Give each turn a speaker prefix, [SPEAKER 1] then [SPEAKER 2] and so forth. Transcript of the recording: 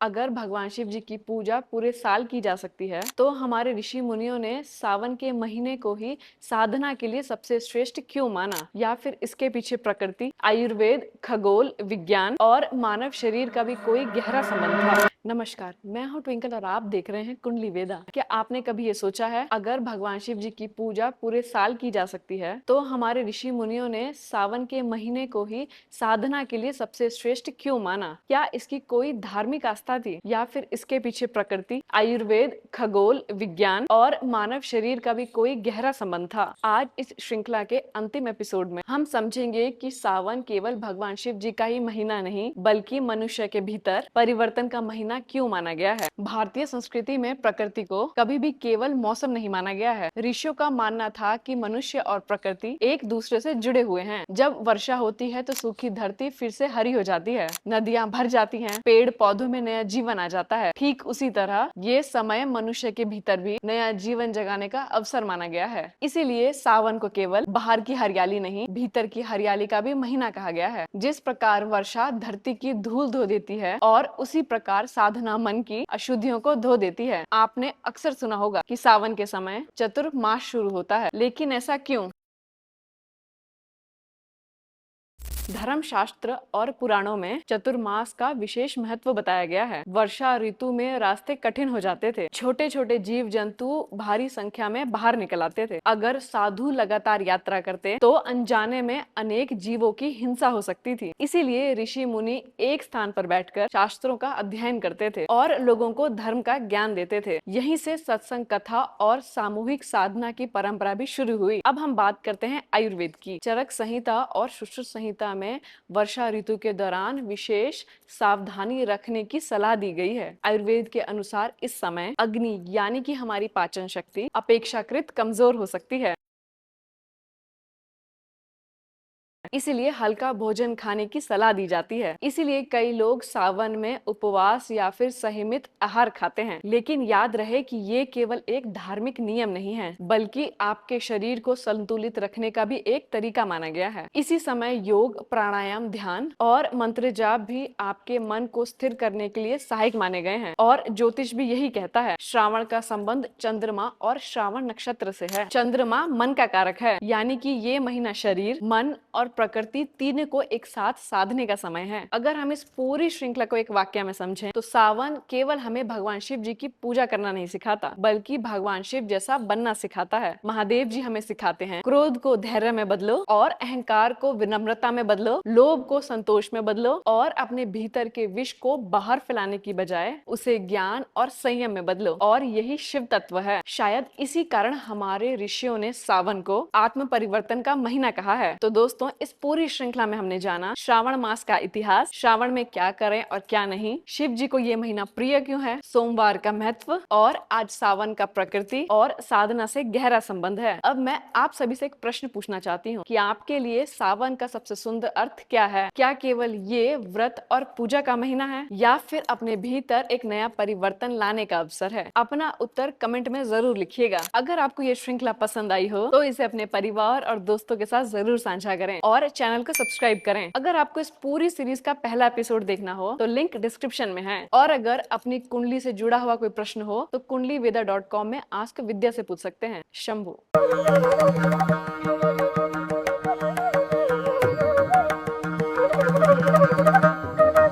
[SPEAKER 1] अगर भगवान शिव जी की पूजा पूरे साल की जा सकती है, तो हमारे ऋषि मुनियों ने सावन के महीने को ही साधना के लिए सबसे श्रेष्ठ क्यों माना? या फिर इसके पीछे प्रकृति, आयुर्वेद, खगोल विज्ञान और मानव शरीर का भी कोई गहरा संबंध था? नमस्कार, मैं हूं ट्विंकल और आप देख रहे हैं कुंडली वेदा। क्या आपने कभी ये सोचा है, अगर भगवान शिव जी की पूजा पूरे साल की जा सकती है, तो हमारे ऋषि मुनियों ने सावन के महीने को ही साधना के लिए सबसे श्रेष्ठ क्यों माना? क्या इसकी कोई धार्मिक आस्था थी, या फिर इसके पीछे प्रकृति, आयुर्वेद, खगोल विज्ञान और मानव शरीर का भी कोई गहरा संबंध था? आज इस श्रृंखला के अंतिम एपिसोड में हम समझेंगे कि सावन केवल भगवान शिव जी का ही महीना नहीं, बल्कि मनुष्य के भीतर परिवर्तन का महीना क्यों माना गया है। भारतीय संस्कृति में प्रकृति को कभी भी केवल मौसम नहीं माना गया है। ऋषियों का मानना था कि मनुष्य और प्रकृति एक दूसरे से जुड़े हुए हैं। जब वर्षा होती है तो सूखी धरती फिर से हरी हो जाती है, नदियां भर जाती हैं, पेड़ पौधों में नया जीवन आ जाता है। ठीक उसी तरह ये समय मनुष्य के भीतर भी नया जीवन जगाने का अवसर माना गया है। इसीलिए सावन को केवल बाहर की हरियाली नहीं, भीतर की हरियाली का भी महीना कहा गया है। जिस प्रकार वर्षा धरती की धूल धो देती है, और उसी प्रकार साधना मन की अशुद्धियों को धो देती है। आपने अक्सर सुना होगा कि सावन के समय चतुर्मास शुरू होता है, लेकिन ऐसा क्यों? धर्मशास्त्र और पुराणों में चतुर्मास का विशेष महत्व बताया गया है। वर्षा ऋतु में रास्ते कठिन हो जाते थे, छोटे छोटे जीव जंतु भारी संख्या में बाहर निकल आते थे। अगर साधु लगातार यात्रा करते तो अनजाने में अनेक जीवों की हिंसा हो सकती थी। इसीलिए ऋषि मुनि एक स्थान पर बैठकर शास्त्रों का अध्ययन करते थे और लोगों को धर्म का ज्ञान देते थे। यहीं से सत्संग, कथा और सामूहिक साधना की परंपरा भी शुरू हुई। अब हम बात करते हैं आयुर्वेद की। चरक संहिता और सुश्रुत संहिता में वर्षा ऋतु के दौरान विशेष सावधानी रखने की सलाह दी गई है। आयुर्वेद के अनुसार इस समय अग्नि यानी कि हमारी पाचन शक्ति अपेक्षाकृत कमजोर हो सकती है। इसीलिए हल्का भोजन खाने की सलाह दी जाती है। इसीलिए कई लोग सावन में उपवास या फिर संयमित आहार खाते हैं। लेकिन याद रहे कि ये केवल एक धार्मिक नियम नहीं है, बल्कि आपके शरीर को संतुलित रखने का भी एक तरीका माना गया है। इसी समय योग, प्राणायाम, ध्यान और मंत्र जाप भी आपके मन को स्थिर करने के लिए सहायक माने गए हैं। और ज्योतिष भी यही कहता है। श्रावण का संबंध चंद्रमा और श्रावण नक्षत्र से है। चंद्रमा मन का कारक है, यानी कि ये महीना शरीर, मन और प्रकृति तीन को एक साथ साधने का समय है। अगर हम इस पूरी श्रृंखला को एक वाक्य में समझें तो सावन केवल हमें भगवान शिव जी की पूजा करना नहीं सिखाता, बल्कि भगवान शिव जैसा बनना सिखाता है। महादेव जी हमें सिखाते हैं, क्रोध को धैर्य में बदलो और अहंकार को विनम्रता में बदलो, लोभ को संतोष में बदलो और अपने भीतर के विष को बाहर फैलाने की बजाय उसे ज्ञान और संयम में बदलो। और यही शिव तत्व है। शायद इसी कारण हमारे ऋषियों ने सावन को आत्म परिवर्तन का महीना कहा है। तो दोस्तों, इस पूरी श्रृंखला में हमने जाना श्रावण मास का इतिहास, श्रावण में क्या करें और क्या नहीं, शिव जी को ये महीना प्रिय क्यों है, सोमवार का महत्व और आज सावन का प्रकृति और साधना से गहरा संबंध है। अब मैं आप सभी से एक प्रश्न पूछना चाहती हूँ कि आपके लिए सावन का सबसे सुंदर अर्थ क्या है? क्या केवल ये व्रत और पूजा का महीना है, या फिर अपने भीतर एक नया परिवर्तन लाने का अवसर है? अपना उत्तर कमेंट में जरूर लिखिएगा। अगर आपको ये श्रृंखला पसंद आई हो तो इसे अपने परिवार और दोस्तों के साथ जरूर साझा करें और चैनल को सब्सक्राइब करें। अगर आपको इस पूरी सीरीज का पहला एपिसोड देखना हो तो लिंक डिस्क्रिप्शन में है। और अगर अपनी कुंडली से जुड़ा हुआ कोई प्रश्न हो तो कुंडलीवेदा.com में आस्क विद्या से पूछ सकते हैं। शंभू।